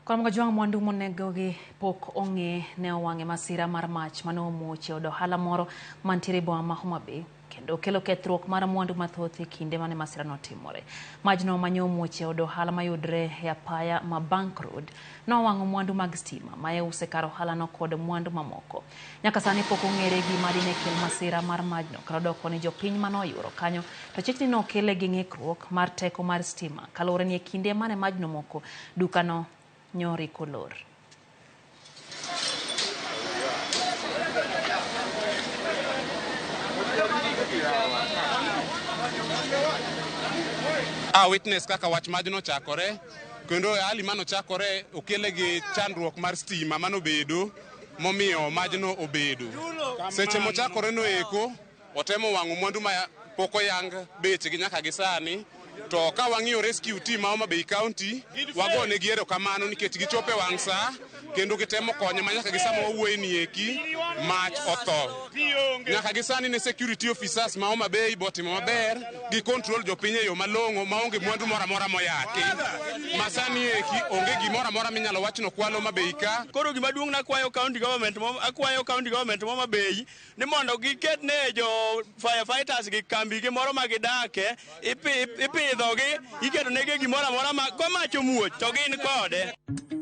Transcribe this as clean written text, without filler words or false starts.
Kwa jwang Mwandu monegogi pok ong'e ne owang masira mar mach mane omuoche od ohala moro mantiere boma ma Homa Bay kendo kelo kethruok mar mwandu mathoth e kinde mane masira no timore. Majno mane omuoche od ohala mayudre e apaya ma Bank Road nowang'o mwandu mag stima ma iuse kar ohala no kod mwandu mamoko. Nyaka sani pok ong'ere gima dine kel masira mar majno kar doko ni jopiny manoyuro kanyo to chich ni nokele gi ng'ikruok mar teko mar stima kaluwore ni e kinde mane majno moko dukano nyori kolor. Witness kaka wach majno chakore kendo hali mano chakore okele gi chandruok mar stima mano bedo momiyo majno obedo. Seche mochakore no eko otemo wang'o mwandu ma pok oyang bechgi nyaka gi sani. To ka wang'iyo rescue team ma Homa Bay County wagone gi erokamano nikech gichope wang' sa kendo gitemo konyo manyaka gi sama wawuoye ni eki mach otho. Nyaka gi sani ne security officers ma Homa Bay botimo maber gi control jopiny e yo malong'o maonge mwandu moro amora moyaki. Masani eki onge gimoro amora minyalo wachno kwalo Homa Bay ka. Koro gima duong' akwayo county government Homa Bay ni mondo giket ne jo firefighters gi kambi gi moro ma gidake ipidhogi iketo negi gimoro amora ma mach omuoch to gin kode.